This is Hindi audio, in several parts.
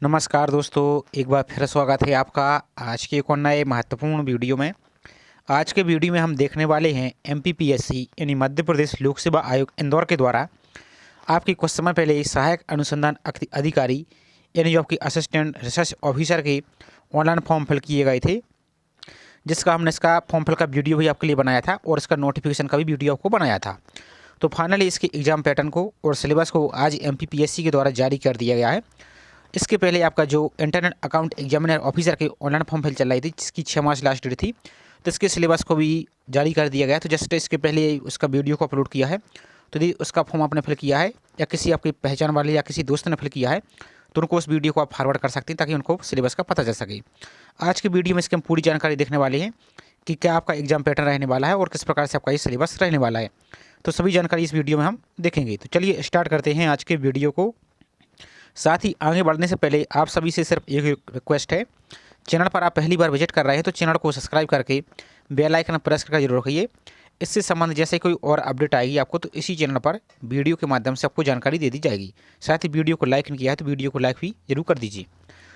नमस्कार दोस्तों, एक बार फिर स्वागत है आपका आज के एक और नए महत्वपूर्ण वीडियो में। आज के वीडियो में हम देखने वाले हैं एमपीपीएससी यानी मध्य प्रदेश लोक सेवा आयोग इंदौर के द्वारा आपकी कुछ समय पहले सहायक अनुसंधान अधिकारी यानी जो आपकी असिस्टेंट रिसर्च ऑफिसर के ऑनलाइन फॉर्म फिल किए गए थे, जिसका हमने इसका फॉर्म फिल का वीडियो भी आपके लिए बनाया था और इसका नोटिफिकेशन का भी वीडियो आपको बनाया था। तो फाइनली इसके एग्ज़ाम पैटर्न को और सिलेबस को आज एमपीपीएससी के द्वारा जारी कर दिया गया है। इसके पहले आपका जो इंटरनेट अकाउंट एग्जामिनर ऑफिसर की ऑनलाइन फॉर्म फिल चल रही थी, जिसकी 6 मार्च लास्ट डेट थी, तो इसके सिलेबस को भी जारी कर दिया गया है। तो जस्ट इसके पहले उसका वीडियो को अपलोड किया है। तो यदि उसका फॉर्म आपने फिल किया है या किसी आपकी पहचान वाले या किसी दोस्त ने फिल किया है, तो उनको उस वीडियो को आप फॉरवर्ड कर सकते हैं ताकि उनको सिलेबस का पता चल सके। आज के वीडियो में इसकी हम पूरी जानकारी देखने वाले हैं कि क्या आपका एग्जाम पैटर्न रहने वाला है और किस प्रकार से आपका ये सिलेबस रहने वाला है। तो सभी जानकारी इस वीडियो में हम देखेंगे। तो चलिए स्टार्ट करते हैं आज के वीडियो को। साथ ही आगे बढ़ने से पहले आप सभी से सिर्फ एक रिक्वेस्ट है, चैनल पर आप पहली बार विजिट कर रहे हैं तो चैनल को सब्सक्राइब करके बेल आइकन प्रेस करके जरूर रखिए। इससे संबंधित जैसे कोई और अपडेट आएगी आपको तो इसी चैनल पर वीडियो के माध्यम से आपको जानकारी दे दी जाएगी। साथ ही वीडियो को लाइक नहीं किया है तो वीडियो को लाइक भी जरूर कर दीजिए।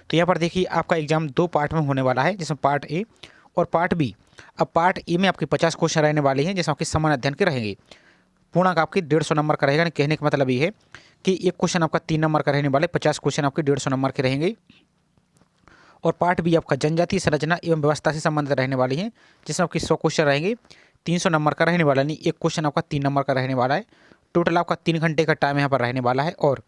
तो यहाँ पर देखिए आपका एग्जाम 2 पार्ट में होने वाला है, जिसमें पार्ट ए और पार्ट बी। अब पार्ट ए में आपके 50 क्वेश्चन रहने वाले हैं, जिसमें आपके सामान्य अध्ययन के रहेंगे। पूर्णांक आपके 150 नंबर का रहेगा। कहने का मतलब ये है कि एक क्वेश्चन आपका 3 नंबर का रहने वाले, 50 क्वेश्चन आपके 150 नंबर के रहेंगे। और पार्ट बी आपका जनजातीय संरचना एवं व्यवस्था से संबंधित रहने वाली है, जिसमें आपके 100 क्वेश्चन रहेंगे, 300 नंबर का रहने वाला, नहीं एक क्वेश्चन आपका 3 नंबर का रहने वाला है। टोटल आपका 3 घंटे का टाइम यहाँ पर रहने वाला है और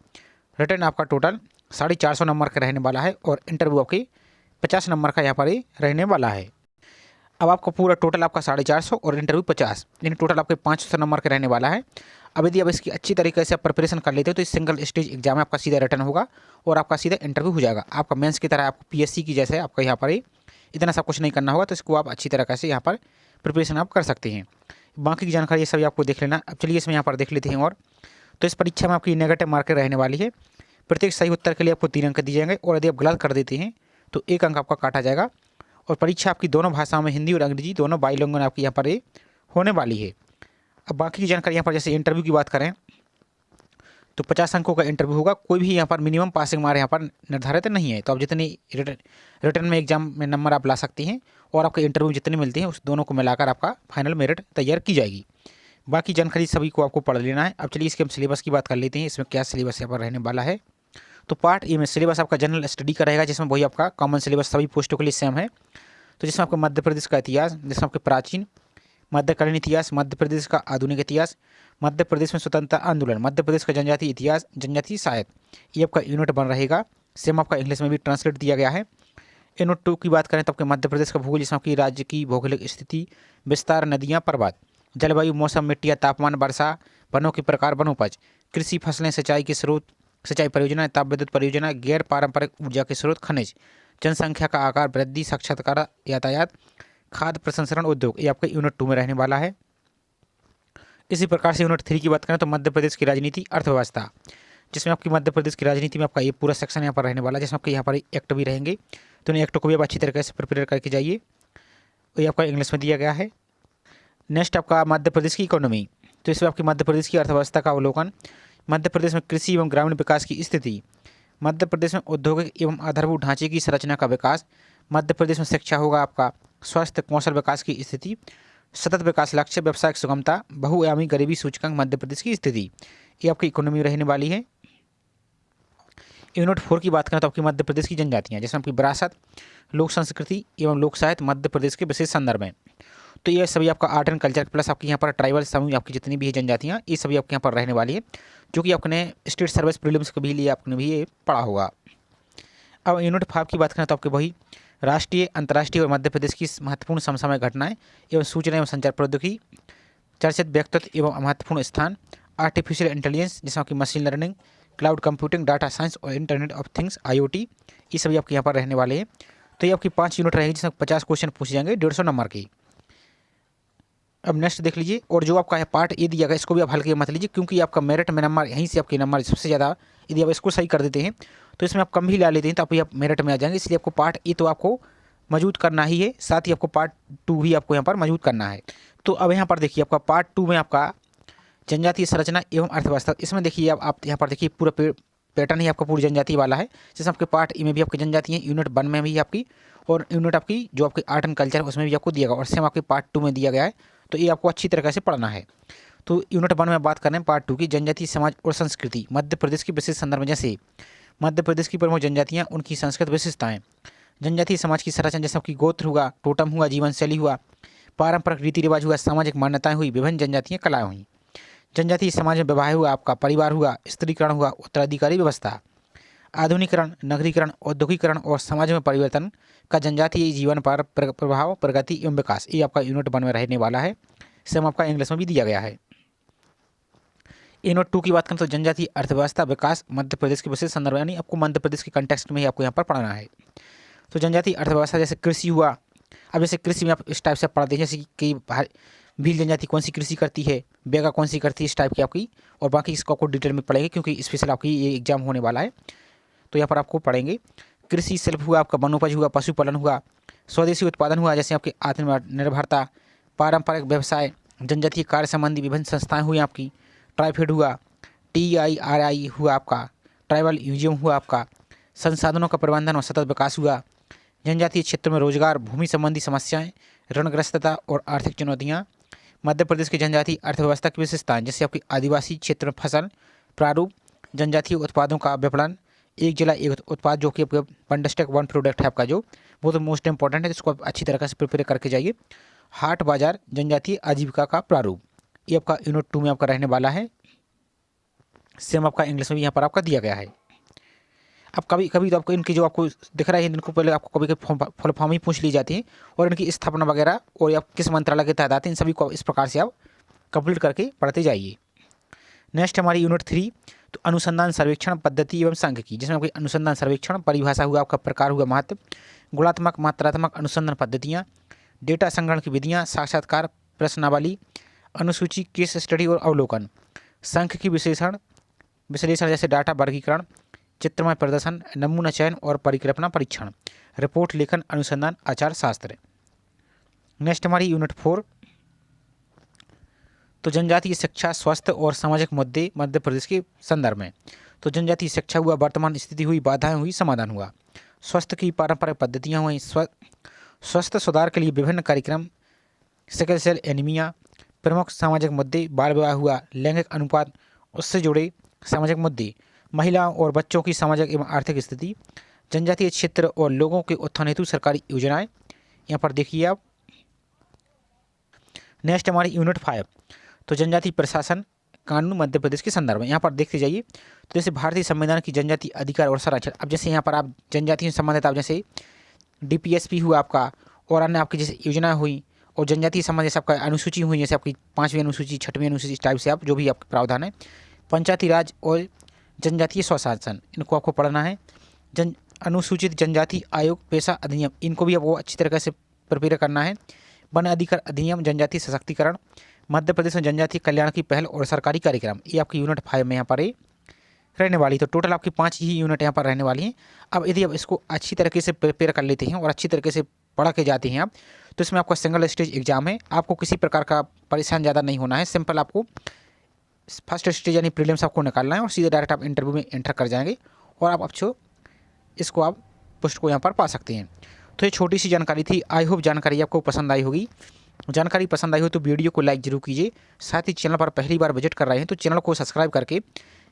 रिटर्न आपका टोटल 450 नंबर का रहने वाला है और इंटरव्यू आपके 50 नंबर का यहाँ पर ही रहने वाला है। अब आपका पूरा टोटल आपका 450 और इंटरव्यू 50, यानी टोटल आपके 500 नंबर का रहने वाला है। अब यदि आप इसकी अच्छी तरीके से आप प्रिपरेशन कर लेते हो तो इस सिंगल स्टेज एग्जाम में आपका सीधा रिटर्न होगा और आपका सीधा इंटरव्यू हो जाएगा। आपका मेंस की तरह आपको पीएससी की जैसे आपका यहाँ पर ही इतना सब कुछ नहीं करना होगा। तो इसको आप अच्छी तरीके से यहाँ पर प्रिपरेशन आप कर सकते हैं। बाकी की जानकारी ये सभी आपको देख लेना। अब चलिए इसमें यहाँ पर देख लेते हैं। और तो इस परीक्षा में आपकी नेगेटिव मार्केट रहने वाली है। प्रत्येक सही उत्तर के लिए आपको 3 अंक दिए जाएंगे और यदि आप गलत कर देते हैं तो 1 अंक आपका काटा जाएगा। और परीक्षा आपकी दोनों भाषाओं में, हिंदी और अंग्रेजी दोनों बाइलिंगुअल आपकी यहाँ पर ये होने वाली है। अब बाकी की जानकारी यहाँ पर जैसे इंटरव्यू की बात करें तो 50 अंकों का इंटरव्यू होगा। कोई भी यहाँ पर मिनिमम पासिंग मार्क यहाँ पर निर्धारित नहीं है। तो आप जितने रिटर्न में एग्जाम में नंबर आप ला सकते हैं और आपके इंटरव्यू जितने मिलते हैं उस दोनों को मिलाकर आपका फाइनल मेरिट तैयार की जाएगी। बाकी जानकारी सभी को आपको पढ़ लेना है। अब चलिए इसके हम सिलेबस की बात कर लेते हैं, इसमें क्या सिलेबस यहाँ पर रहने वाला है। तो पार्ट ए में सिलेबस आपका जनरल स्टडी का रहेगा, जिसमें वही आपका कॉमन सिलेबस सभी पोस्टों के लिए सेम है। तो जिसमें आपका मध्य प्रदेश का इतिहास, जिसमें आपके प्राचीन मध्यकालीन इतिहास, मध्य प्रदेश का आधुनिक इतिहास, मध्य प्रदेश में स्वतंत्रता आंदोलन, मध्य प्रदेश का जनजातीय इतिहास, जनजातीय साहित्य, ये आपका यूनिट बन रहेगा। सेम आपका इंग्लिश में भी ट्रांसलेट दिया गया है। यूनिट 2 की बात करें तो आपके मध्य प्रदेश का भूगोल, जिसमें आपकी राज्य की भौगोलिक स्थिति, विस्तार, नदियाँ, पर्वत, जलवायु, मौसम, मिट्टी या तापमान, वर्षा, वनों के प्रकार, वनोपज, कृषि, फसलें, सिंचाई के स्रोत, सिंचाई परियोजना, ताप विद्युत परियोजना, गैर पारंपरिक ऊर्जा के स्रोत, खनिज, जनसंख्या का आकार, वृद्धि, साक्षरता, यातायात, खाद्य प्रसंस्करण, उद्योग, ये आपके यूनिट 2 में रहने वाला है। इसी प्रकार से यूनिट 3 की बात करें तो मध्य प्रदेश की राजनीति, अर्थव्यवस्था, जिसमें आपकी मध्य प्रदेश की राजनीति में आपका ये पूरा सेक्शन यहाँ पर रहने वाला है, जिसमें आपके यहाँ पर एक्ट भी रहेंगे। तो इन एक्ट को भी आप अच्छी तरीके से प्रिपेयर करके जाइए। ये आपका इंग्लिश में दिया गया है। नेक्स्ट आपका मध्य प्रदेश की इकोनॉमी, तो इसमें आपकी मध्य प्रदेश की अर्थव्यवस्था का अवलोकन, मध्य प्रदेश में कृषि एवं ग्रामीण विकास की स्थिति, मध्य प्रदेश में औद्योगिक एवं आधारभूत ढांचे की संरचना का विकास, मध्य प्रदेश में शिक्षा होगा आपका, स्वास्थ्य, कौशल विकास की स्थिति, सतत विकास लक्ष्य, व्यावसायिक सुगमता, बहुआयामी गरीबी सूचकांक, मध्य प्रदेश की स्थिति, ये आपकी इकोनॉमी रहने वाली है। यूनिट 4 की बात करें तो आपकी मध्य प्रदेश की जनजातियाँ, जिसमें आपकी विरासत, लोक संस्कृति एवं लोक साहित्य, मध्य प्रदेश के विशेष संदर्भ में। तो ये सभी आपका आर्ट एंड कल्चर प्लस आपकी यहाँ पर ट्राइबल समूह आपकी जितनी भी है जनजातियाँ, ये सभी आपके यहाँ पर रहने वाली है, जो कि आपने स्टेट सर्विस प्रीलिम्स के भी लिए आपने भी ये पढ़ा होगा। अब यूनिट 5 की बात करें तो आपके वही राष्ट्रीय, अंतर्राष्ट्रीय और मध्य प्रदेश की महत्वपूर्ण समसामयिक घटनाएं एवं सूचना एवं संचार प्रौद्योगिकी, चर्चित व्यक्तित्व एवं महत्वपूर्ण स्थान, आर्टिफिशियल इंटेलिजेंस, जिसमें आपकी machine learning, cloud computing, data science और इंटरनेट ऑफ थिंग्स, IoT, ये सभी आपके यहाँ पर रहने वाले हैं। तो ये आपकी 5 यूनिट रहेगी, जिसमें 50 क्वेश्चन पूछे जाएंगे 150 नंबर की। अब नेक्स्ट देख लीजिए। और जो आपका है पार्ट ए दिया गया, इसको भी आप हल्के मत लीजिए, क्योंकि आपका मेरिट में नंबर यहीं से आपके नंबर सबसे ज़्यादा, यदि आप इसको सही कर देते हैं तो इसमें आप कम भी ला लेते हैं तो आप मेरिट में आ जाएंगे। इसलिए आपको पार्ट ए तो आपको मौजूद करना ही है, साथ ही आपको पार्ट 2 भी आपको यहाँ पर मौजूद करना है। तो अब यहाँ पर देखिए आपका पार्ट 2 में आपका जनजातीय संरचना एवं अर्थव्यवस्था, इसमें देखिए आप यहाँ पर देखिए पूरा पैटर्न ही आपका पूरी जनजाति वाला है। जैसे आपके पार्ट ई में भी आपकी जनजाति है, यूनिट 1 में भी आपकी, और यूनिट आपकी जो आपकी आर्ट एंड कल्चर है उसमें भी आपको दिया गया, और सेम आपके पार्ट 2 में दिया गया है। तो ये आपको अच्छी तरीके से पढ़ना है। तो यूनिट 1 में बात कर रहे हैं पार्ट 2 की, जनजातीय समाज और संस्कृति मध्य प्रदेश की विशेष संदर्भ में। जैसे मध्य प्रदेश की प्रमुख जनजातियाँ, उनकी संस्कृत विशेषताएँ। जनजातीय समाज की संरचना, जैसे आपकी गोत्र हुआ, टोटम हुआ, जीवन शैली हुआ, पारंपरिक रीति रिवाज हुआ, सामाजिक मान्यताएं हुई, विभिन्न जनजातीय कलाएं हुई। जनजातीय समाज में विवाह हुआ, आपका परिवार हुआ, स्त्रीकरण हुआ, उत्तराधिकारी व्यवस्था, आधुनिकीकरण, नगरीकरण, औद्योगिकरण और समाज में परिवर्तन का जनजातीय जीवन पर प्रभाव, प्रगति एवं विकास। ये आपका यूनिट 1 में रहने वाला है। सेम आपका इंग्लिश में भी दिया गया है। यूनिट 2 की बात करें तो जनजातीय अर्थव्यवस्था विकास मध्य प्रदेश के विशेष संदर्भ, यानी आपको मध्य प्रदेश के कंटेक्स्ट में ही आपको यहाँ पर पढ़ना है। तो जनजातीय अर्थव्यवस्था जैसे कृषि हुआ, अब जैसे कृषि में आप इस टाइप से पढ़ते हैं, जैसे कि भील जनजाति कौन सी कृषि करती है, बेगा कौन सी करती है, इस टाइप की आपकी, और बाकी इसको आपको डिटेल में पढ़ेंगे क्योंकि स्पेशल आपकी ये एग्जाम होने वाला है। तो यहाँ पर आपको पढ़ेंगे कृषि, शिल्प हुआ, आपका वनोपज हुआ, पशुपालन हुआ, स्वदेशी उत्पादन हुआ, जैसे आपकी आत्मनिर्भरता, पारंपरिक व्यवसाय, जनजातीय कार्य संबंधी विभिन्न संस्थाएं हुई आपकी, ट्राइफेड हुआ, TIRI हुआ आपका, ट्राइबल म्यूजियम हुआ आपका, संसाधनों का प्रबंधन और सतत विकास हुआ, जनजातीय क्षेत्र में रोजगार, भूमि संबंधी समस्याएं, ऋणग्रस्तता और आर्थिक चुनौतियां। मध्य प्रदेश की जनजातीय अर्थव्यवस्था की विशेषताएं, जैसे आपकी आदिवासी क्षेत्र में फसल प्रारूप, जनजातीय उत्पादों का विपणन, एक जिला एक उत्पाद, जो कि वन डिस्ट्रिक्ट वन प्रोडक्ट है आपका, जो वो तो मोस्ट इंपॉर्टेंट है, जिसको आप अच्छी तरह से प्रिपेयर करके जाइए। हाट बाजार, जनजातीय आजीविका का प्रारूप, ये आपका यूनिट 2 में आपका रहने वाला है। सेम आपका इंग्लिश में भी यहाँ पर आपका दिया गया है। अब कभी कभी तो आपको इनकी जो आपको दिख रहा है, इनको पहले आपको कभी फुल फॉर्म ही पूछ ली जाती है, और इनकी स्थापना वगैरह और आप किस मंत्रालय के तहत आते हैं, इन सभी को इस प्रकार से आप कंप्लीट करके पढ़ते जाइए। नेक्स्ट हमारी यूनिट 3, तो अनुसंधान सर्वेक्षण पद्धति एवं सांख्यिकी, जिसमें आपकी अनुसंधान सर्वेक्षण, परिभाषा हुआ, आपका प्रकार हुआ, महत्व, गुणात्मक मात्रात्मक अनुसंधान पद्धतियाँ, डेटा संग्रहण की विधियाँ, साक्षात्कार, प्रश्नावली, अनुसूची, केस स्टडी और अवलोकन, सांख्यिकी विश्लेषण जैसे डाटा वर्गीकरण, चित्रमय प्रदर्शन, नमूना चयन और परिकल्पना परीक्षण, रिपोर्ट लेखन, अनुसंधान, आचार शास्त्र। नेक्स्ट हमारी यूनिट 4, तो जनजातीय शिक्षा, स्वास्थ्य और सामाजिक मुद्दे मध्य प्रदेश के संदर्भ में। तो जनजातीय शिक्षा हुआ, वर्तमान स्थिति हुई, बाधाएं हुई, समाधान हुआ, स्वास्थ्य की पारंपरिक पद्धतियाँ हुई, स्वास्थ्य सुधार के लिए विभिन्न कार्यक्रम, सिकल सेल एनीमिया, प्रमुख सामाजिक मुद्दे, बाल विवाह हुआ, लैंगिक अनुपात, उससे जुड़े सामाजिक मुद्दे, महिलाओं और बच्चों की सामाजिक एवं आर्थिक स्थिति, जनजातीय क्षेत्र और लोगों के उत्थान हेतु सरकारी योजनाएं, यहाँ पर देखिए आप। नेक्स्ट हमारी यूनिट 5, तो जनजातीय प्रशासन कानून मध्य प्रदेश के संदर्भ में, यहाँ पर देखते जाइए। तो जैसे भारतीय संविधान की जनजातीय अधिकार और संरक्षण, अब जैसे यहाँ पर आप जनजातीय से संबंधित आप जैसे DPSP हुआ आपका, और अन्य आपकी जैसे योजना हुई, और जनजातीय संबंध जैसे आपका अनुसूची हुई, जैसे आपकी 5वीं अनुसूची, 6वीं अनुसूची, इस टाइप से आप जो भी आपके प्रावधान है, पंचायती राज और जनजातीय स्वशासन, इनको आपको पढ़ना है। अनुसूचित जनजाति आयोग, पेशा अधिनियम, इनको भी आपको अच्छी तरीके से प्रिपेयर करना है। वन अधिकार अधिनियम, जनजातीय सशक्तिकरण, मध्य प्रदेश में जनजातीय कल्याण की पहल और सरकारी कार्यक्रम, ये आपकी यूनिट 5 में यहाँ पर रहने वाली। तो टोटल आपकी 5 ही यूनिट यहाँ पर रहने वाली हैं। अब यदि आप इसको अच्छी तरीके से प्रिपेयर कर लेते हैं और अच्छी तरीके से पढ़ के जाते हैं आप, तो इसमें आपका सिंगल स्टेज एग्जाम है, आपको किसी प्रकार का परेशान ज़्यादा नहीं होना है। सिंपल आपको फर्स्ट स्टेज यानी प्रीलिम्स आपको निकालना है, और सीधे डायरेक्ट आप इंटरव्यू में एंटर कर जाएंगे, और आप अच्छो इसको आप पोस्ट को यहाँ पर पा सकते हैं। तो ये छोटी सी जानकारी थी, आई होप जानकारी आपको पसंद आई होगी। जानकारी पसंद आई हो तो वीडियो को लाइक जरूर कीजिए, साथ ही चैनल पर पहली बार विजिट कर रहे हैं तो चैनल को सब्सक्राइब करके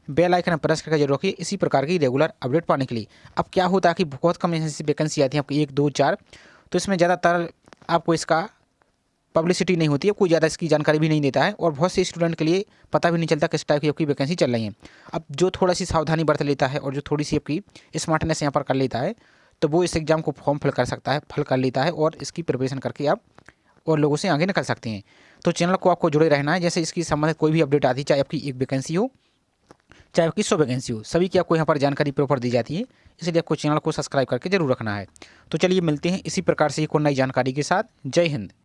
बेल आइकन प्रेस करके जरूर रखिए, इसी प्रकार की रेगुलर अपडेट पाने के लिए। अब क्या होता है कि बहुत कम ऐसी वैकेंसी आती है आपकी 1, 2, 4, तो इसमें ज़्यादातर आपको इसका पब्लिसिटी नहीं होती है, कोई ज़्यादा इसकी जानकारी भी नहीं देता है, और बहुत से स्टूडेंट के लिए पता भी नहीं चलता किस टाइप की आपकी वैकेंसी चल रही है। अब जो थोड़ा सी सावधानी बरत लेता है और जो थोड़ी सी आपकी स्मार्टनेस यहाँ पर कर लेता है, तो वो इस एग्ज़ाम को फॉर्म फिल कर लेता है, और इसकी प्रिपरेशन करके आप और लोगों से आगे निकल सकते हैं। तो चैनल को आपको जुड़े रहना है, जैसे इसकी संबंधित कोई भी अपडेट आती है, चाहे आपकी 1 वैकेंसी हो, चाहे आपकी 100 वैकेंसी हो, सभी की आपको यहाँ पर जानकारी प्रॉपर दी जाती है, इसलिए आपको चैनल को सब्सक्राइब करके जरूर रखना है। तो चलिए मिलते हैं इसी प्रकार से एक और नई जानकारी के साथ। जय हिंद।